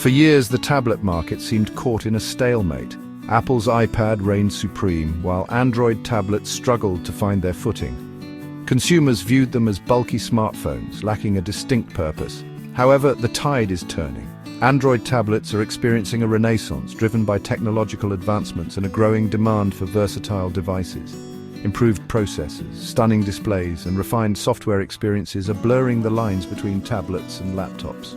For years, the tablet market seemed caught in a stalemate. Apple's iPad reigned supreme, while Android tablets struggled to find their footing. Consumers viewed them as bulky smartphones, lacking a distinct purpose. However, the tide is turning. Android tablets are experiencing a renaissance driven by technological advancements and a growing demand for versatile devices. Improved processors, stunning displays, and refined software experiences are blurring the lines between tablets and laptops.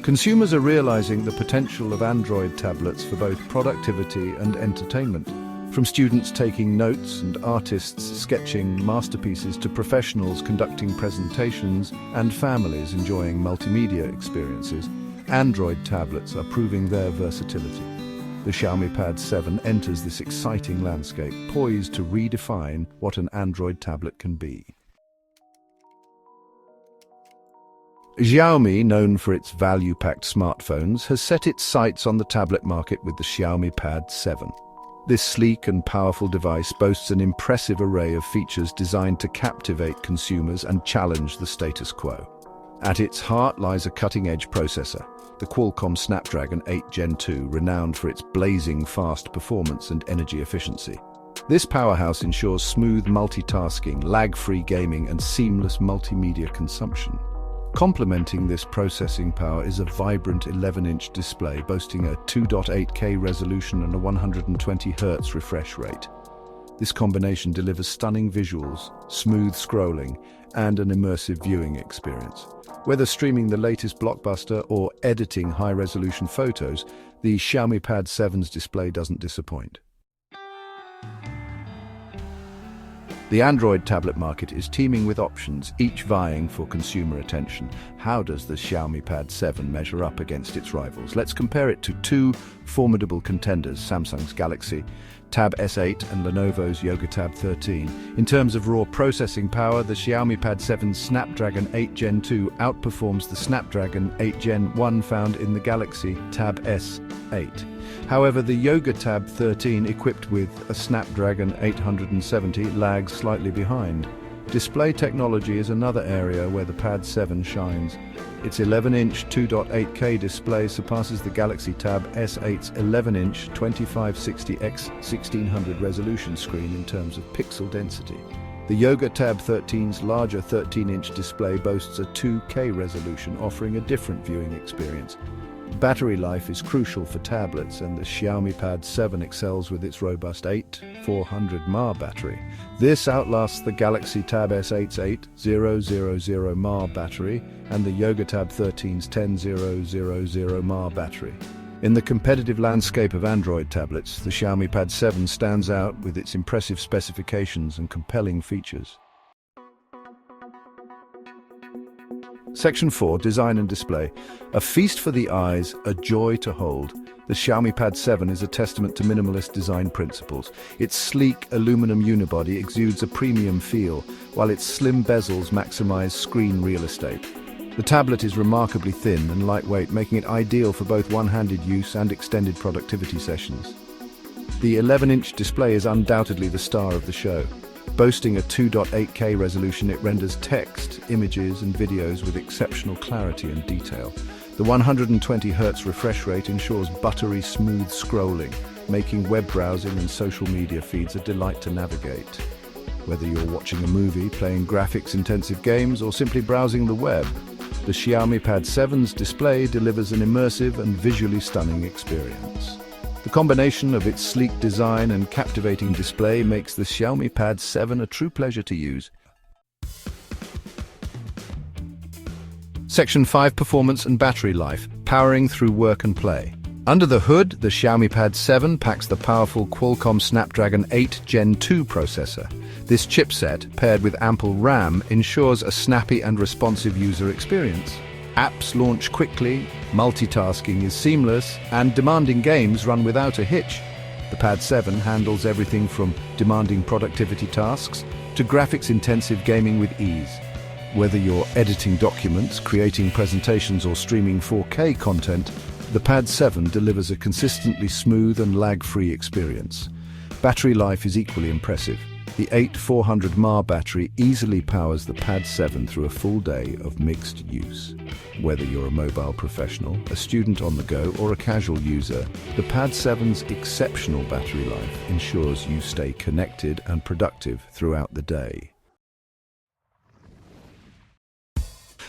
Consumers are realizing the potential of Android tablets for both productivity and entertainment. From students taking notes and artists sketching masterpieces to professionals conducting presentations and families enjoying multimedia experiences, Android tablets are proving their versatility. The Xiaomi Pad 7 enters this exciting landscape, poised to redefine what an Android tablet can be. Xiaomi, known for its value-packed smartphones, has set its sights on the tablet market with the Xiaomi Pad 7. This sleek and powerful device boasts an impressive array of features designed to captivate consumers and challenge the status quo. At its heart lies a cutting-edge processor, the Qualcomm Snapdragon 8 Gen 2, renowned for its blazing fast performance and energy efficiency. This powerhouse ensures smooth multitasking, lag-free gaming, and seamless multimedia consumption. Complementing this processing power is a vibrant 11-inch display boasting a 2.8K resolution and a 120 Hz refresh rate. This combination delivers stunning visuals, smooth scrolling, and an immersive viewing experience. Whether streaming the latest blockbuster or editing high-resolution photos, the Xiaomi Pad 7's display doesn't disappoint. The Android tablet market is teeming with options, each vying for consumer attention. How does the Xiaomi Pad 7 measure up against its rivals? Let's compare it to two formidable contenders, Samsung's Galaxy Tab S8 and Lenovo's Yoga Tab 13. In terms of raw processing power, the Xiaomi Pad 7's Snapdragon 8 Gen 2 outperforms the Snapdragon 8 Gen 1 found in the Galaxy Tab S8. However, the Yoga Tab 13, equipped with a Snapdragon 870, lags slightly behind. Display technology is another area where the Pad 7 shines. Its 11-inch 2.8K display surpasses the Galaxy Tab S8's 11-inch 2560x1600 resolution screen in terms of pixel density. The Yoga Tab 13's larger 13-inch display boasts a 2K resolution, offering a different viewing experience. Battery life is crucial for tablets, and the Xiaomi Pad 7 excels with its robust 8400 mAh battery. This outlasts the Galaxy Tab S8's 8000 mAh battery and the Yoga Tab 13's 10000 mAh battery. In the competitive landscape of Android tablets, the Xiaomi Pad 7 stands out with its impressive specifications and compelling features. Section 4, Design and Display. A feast for the eyes, a joy to hold. The Xiaomi Pad 7 is a testament to minimalist design principles. Its sleek aluminum unibody exudes a premium feel, while its slim bezels maximize screen real estate. The tablet is remarkably thin and lightweight, making it ideal for both one-handed use and extended productivity sessions. The 11-inch display is undoubtedly the star of the show. Boasting a 2.8K resolution, it renders text, images, and videos with exceptional clarity and detail. The 120 Hz refresh rate ensures buttery smooth scrolling, making web browsing and social media feeds a delight to navigate. Whether you're watching a movie, playing graphics-intensive games, or simply browsing the web, the Xiaomi Pad 7's display delivers an immersive and visually stunning experience. The combination of its sleek design and captivating display makes the Xiaomi Pad 7 a true pleasure to use. Section 5, Performance and Battery Life, powering through work and play. Under the hood, the Xiaomi Pad 7 packs the powerful Qualcomm Snapdragon 8 Gen 2 processor. This chipset, paired with ample RAM, ensures a snappy and responsive user experience. Apps launch quickly, multitasking is seamless, and demanding games run without a hitch. The Pad 7 handles everything from demanding productivity tasks to graphics-intensive gaming with ease. Whether you're editing documents, creating presentations, or streaming 4K content, the Pad 7 delivers a consistently smooth and lag-free experience. Battery life is equally impressive. The 8400 mAh battery easily powers the Pad 7 through a full day of mixed use. Whether you're a mobile professional, a student on the go, or a casual user, the Pad 7's exceptional battery life ensures you stay connected and productive throughout the day.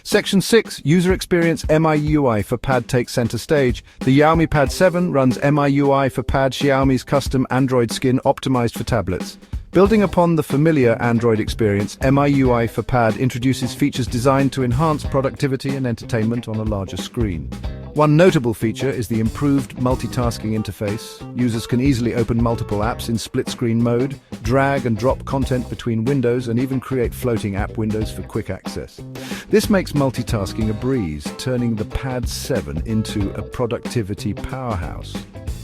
Section 6. User Experience MIUI for Pad takes center stage. The Xiaomi Pad 7 runs MIUI for Pad, Xiaomi's custom Android skin optimized for tablets. Building upon the familiar Android experience, MIUI for Pad introduces features designed to enhance productivity and entertainment on a larger screen. One notable feature is the improved multitasking interface. Users can easily open multiple apps in split-screen mode, drag and drop content between windows, and even create floating app windows for quick access. This makes multitasking a breeze, turning the Pad 7 into a productivity powerhouse.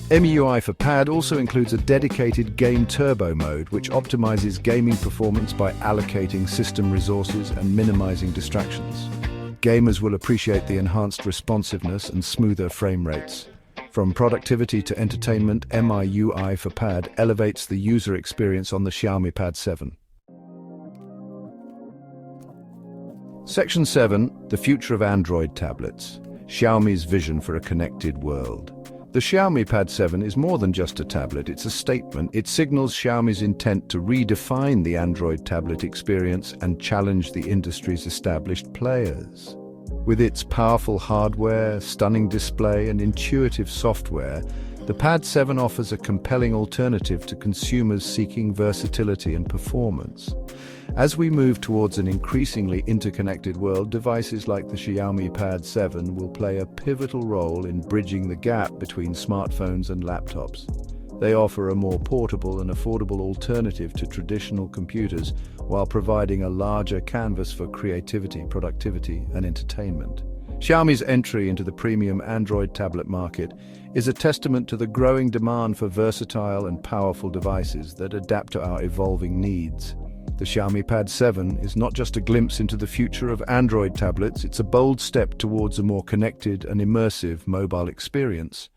MIUI for Pad also includes a dedicated Game Turbo mode, which optimizes gaming performance by allocating system resources and minimizing distractions. Gamers will appreciate the enhanced responsiveness and smoother frame rates. From productivity to entertainment, MIUI for Pad elevates the user experience on the Xiaomi Pad 7. Section 7. The future of Android tablets. Xiaomi's vision for a connected world. The Xiaomi Pad 7 is more than just a tablet, it's a statement. It signals Xiaomi's intent to redefine the Android tablet experience and challenge the industry's established players. With its powerful hardware, stunning display, and intuitive software, the Pad 7 offers a compelling alternative to consumers seeking versatility and performance. As we move towards an increasingly interconnected world, devices like the Xiaomi Pad 7 will play a pivotal role in bridging the gap between smartphones and laptops. They offer a more portable and affordable alternative to traditional computers while providing a larger canvas for creativity, productivity, and entertainment. Xiaomi's entry into the premium Android tablet market is a testament to the growing demand for versatile and powerful devices that adapt to our evolving needs. The Xiaomi Pad 7 is not just a glimpse into the future of Android tablets, it's a bold step towards a more connected and immersive mobile experience.